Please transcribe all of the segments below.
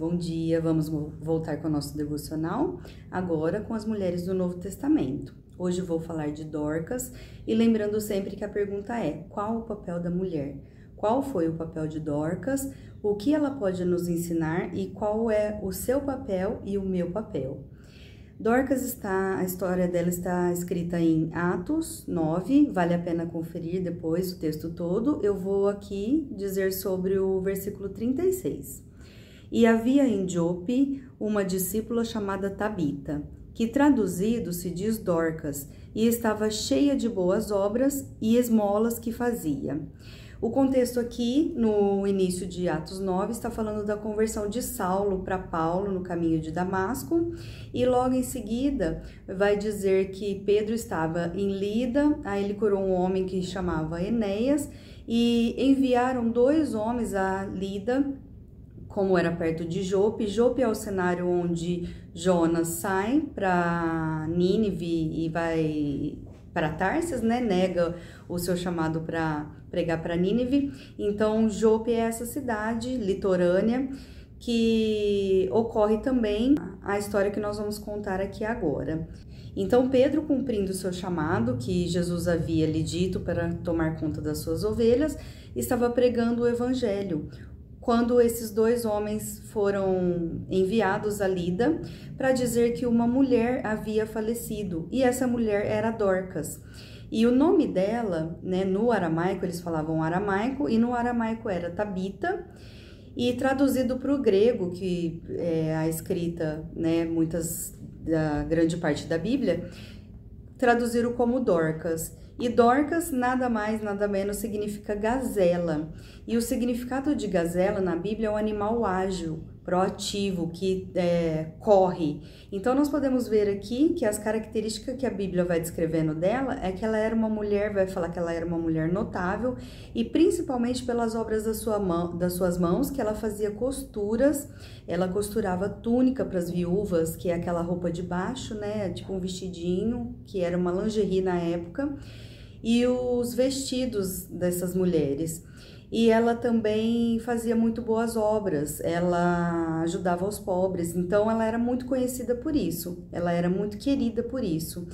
bom dia. Vamos voltar com o nosso devocional, agora com as mulheres do Novo Testamento. Hoje vou falar de Dorcas e lembrando sempre que a pergunta é: qual o papel da mulher? Qual foi o papel de Dorcas? O que ela pode nos ensinar e qual é o seu papel e o meu papel? Dorcas a história dela está escrita em Atos 9, vale a pena conferir depois o texto todo. Eu vou aqui dizer sobre o versículo 36. E havia em Jope uma discípula chamada Tabita, que traduzido se diz Dorcas, e estava cheia de boas obras e esmolas que fazia. O contexto aqui, no início de Atos 9, está falando da conversão de Saulo para Paulo no caminho de Damasco, e logo em seguida vai dizer que Pedro estava em Lida, aí ele curou um homem que chamava Enéas, e enviaram 2 homens a Lida, como era perto de Jope. Jope é o cenário onde Jonas sai para Nínive e vai para Tarsis, né? Nega o seu chamado para pregar para Nínive. Então, Jope é essa cidade litorânea que ocorre também a história que nós vamos contar aqui agora. Então, Pedro, cumprindo o seu chamado, que Jesus havia lhe dito para tomar conta das suas ovelhas, estava pregando o evangelho, quando esses 2 homens foram enviados a Lida para dizer que uma mulher havia falecido, e essa mulher era Dorcas. E o nome dela, né, no aramaico, eles falavam aramaico, e no aramaico era Tabita, e traduzido para o grego, que é a escrita, né, da grande parte da Bíblia, traduziram como Dorcas. E Dorcas nada mais, nada menos significa gazela. E o significado de gazela na Bíblia é um animal ágil, proativo, que corre. Então nós podemos ver aqui que as características que a Bíblia vai descrevendo dela é que ela era uma mulher, vai falar que ela era uma mulher notável, e principalmente pelas obras das suas mãos, que ela fazia costuras. Ela costurava túnica para as viúvas, que é aquela roupa de baixo, né, tipo um vestidinho, que era uma lingerie na época, e os vestidos dessas mulheres. E ela também fazia muito boas obras, ela ajudava os pobres, então ela era muito conhecida por isso, ela era muito querida por isso.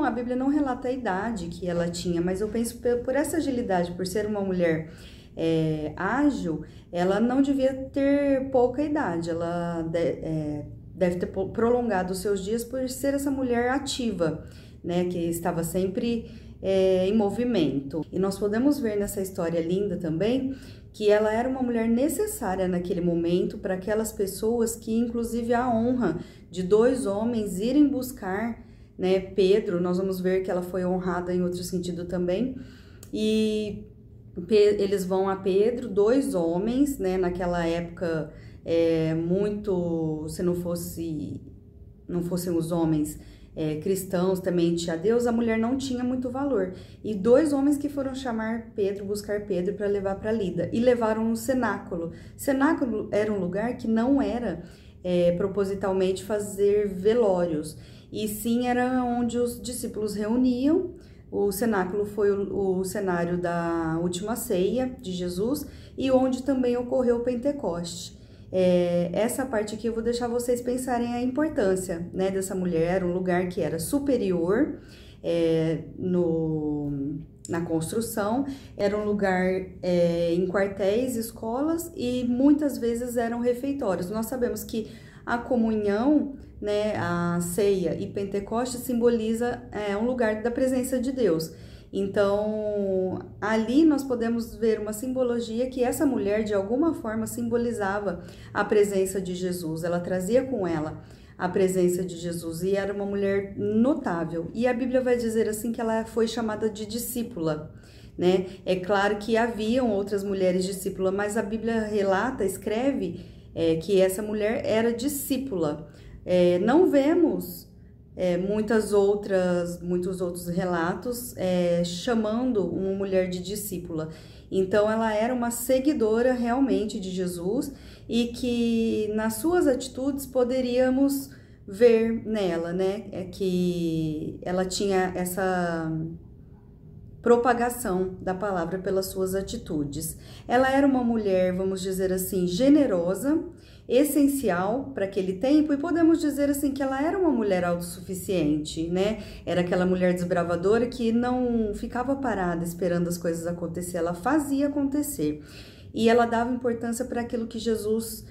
A Bíblia não relata a idade que ela tinha, mas eu penso por essa agilidade, por ser uma mulher ágil, ela não devia ter pouca idade, ela deve ter prolongado os seus dias por ser essa mulher ativa, né, que estava sempre em movimento. E nós podemos ver nessa história linda também que ela era uma mulher necessária naquele momento para aquelas pessoas que, inclusive, a honra de 2 homens irem buscar, né, Pedro. Nós vamos ver que ela foi honrada em outro sentido também. E eles vão a Pedro, 2 homens, né, naquela época, se não fossem os homens cristãos, temente a Deus, a mulher não tinha muito valor. E 2 homens que foram buscar Pedro para levar para Lida, e levaram um cenáculo. Cenáculo era um lugar que não era propositalmente fazer velórios, e sim era onde os discípulos reuniam. O cenáculo foi o cenário da última ceia de Jesus e onde também ocorreu o Pentecoste. Essa parte aqui eu vou deixar vocês pensarem a importância, né, dessa mulher, um lugar que era superior na construção, era um lugar em quartéis, escolas, e muitas vezes eram refeitórios. Nós sabemos que a comunhão, né, a ceia e Pentecoste simboliza um lugar da presença de Deus. Então, ali nós podemos ver uma simbologia que essa mulher, de alguma forma, simbolizava a presença de Jesus. Ela trazia com ela a presença de Jesus e era uma mulher notável. E a Bíblia vai dizer assim que ela foi chamada de discípula, né? É claro que haviam outras mulheres discípulas, mas a Bíblia escreve que essa mulher era discípula. Não vemos muitos outros relatos chamando uma mulher de discípula. Então ela era uma seguidora realmente de Jesus, e que nas suas atitudes poderíamos ver nela, né, que ela tinha essa propagação da palavra pelas suas atitudes. Ela era uma mulher, vamos dizer assim, generosa, essencial para aquele tempo, e podemos dizer assim que ela era uma mulher autossuficiente, né? Era aquela mulher desbravadora que não ficava parada esperando as coisas acontecer, ela fazia acontecer. E ela dava importância para aquilo que Jesus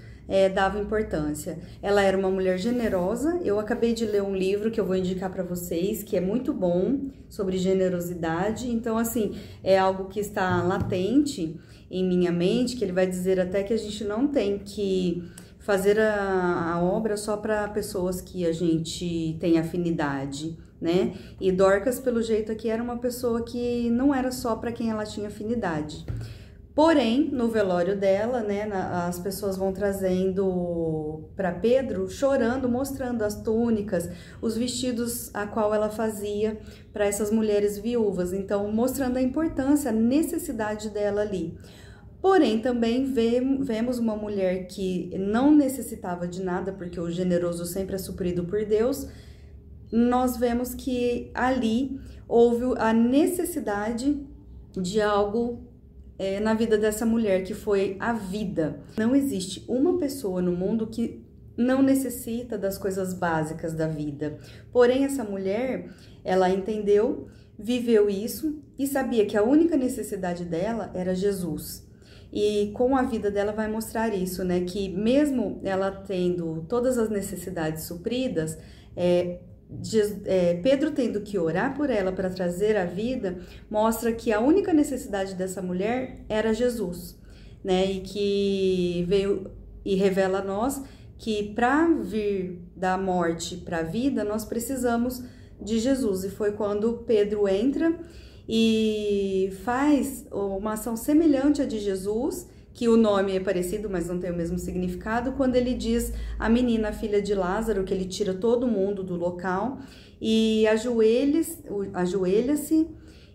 dava importância. Ela era uma mulher generosa. Eu acabei de ler um livro que eu vou indicar para vocês, que é muito bom, sobre generosidade. Então, assim, é algo que está latente em minha mente, que ele vai dizer até que a gente não tem que fazer a obra só para pessoas que a gente tem afinidade, né? E Dorcas, pelo jeito aqui, era uma pessoa que não era só para quem ela tinha afinidade. Porém, no velório dela, né, as pessoas vão trazendo para Pedro, chorando, mostrando as túnicas, os vestidos a qual ela fazia para essas mulheres viúvas. Então, mostrando a importância, a necessidade dela ali. Porém, também vemos uma mulher que não necessitava de nada, porque o generoso sempre é suprido por Deus. Nós vemos que ali houve a necessidade de algo na vida dessa mulher, que foi a vida. Não existe uma pessoa no mundo que não necessita das coisas básicas da vida. Porém, essa mulher, ela entendeu, viveu isso e sabia que a única necessidade dela era Jesus. E com a vida dela vai mostrar isso, né? Que mesmo ela tendo todas as necessidades supridas, Pedro tendo que orar por ela para trazer a vida, mostra que a única necessidade dessa mulher era Jesus, né? E que veio e revela a nós que para vir da morte para a vida, nós precisamos de Jesus. E foi quando Pedro entra e faz uma ação semelhante à de Jesus, que o nome é parecido, mas não tem o mesmo significado, quando ele diz a menina, a filha de Lázaro, que ele tira todo mundo do local e ajoelha-se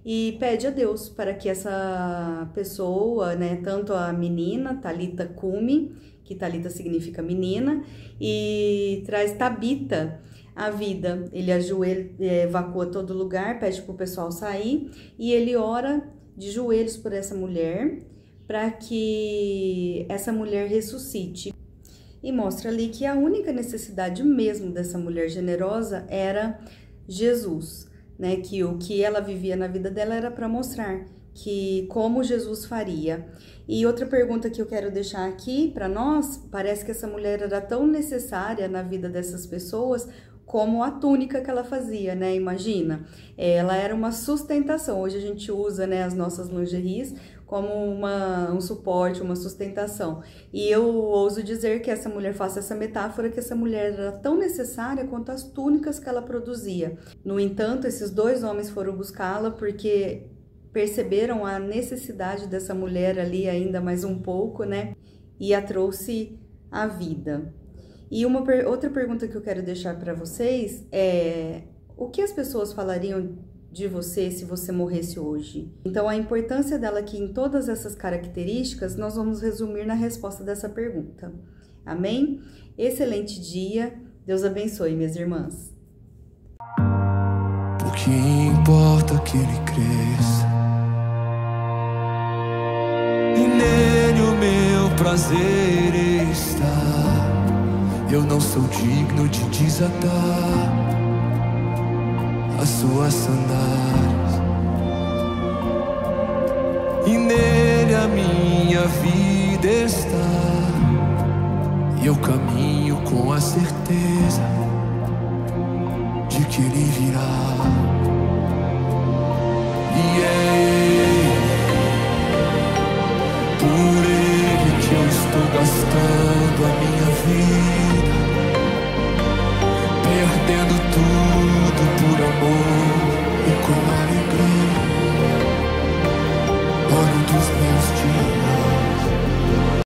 e pede a Deus para que essa pessoa, né, tanto a menina, Talita Cumi, que Talita significa menina, e traz Tabita a vida. Ele ajoelha, evacua todo lugar, pede para o pessoal sair e ele ora de joelhos por essa mulher, para que essa mulher ressuscite. E mostra ali que a única necessidade mesmo dessa mulher generosa era Jesus, né? Que o que ela vivia na vida dela era para mostrar que como Jesus faria. E outra pergunta que eu quero deixar aqui para nós, parece que essa mulher era tão necessária na vida dessas pessoas como a túnica que ela fazia, né? Imagina, ela era uma sustentação. Hoje a gente usa, né, as nossas lingeries como um suporte, uma sustentação. E eu ouso dizer que essa mulher, faça essa metáfora, que essa mulher era tão necessária quanto as túnicas que ela produzia. No entanto, esses dois homens foram buscá-la porque perceberam a necessidade dessa mulher ali ainda mais um pouco, né? E a trouxe à vida. E outra pergunta que eu quero deixar para vocês é: o que as pessoas falariam de você se você morresse hoje? Então, a importância dela aqui em todas essas características, nós vamos resumir na resposta dessa pergunta. Amém? Excelente dia. Deus abençoe, minhas irmãs. O que importa que ele cresça, e nele o meu prazer está. Eu não sou digno de desatar as suas sandálias, e nele a minha vida está. E eu caminho com a certeza de que ele virá. E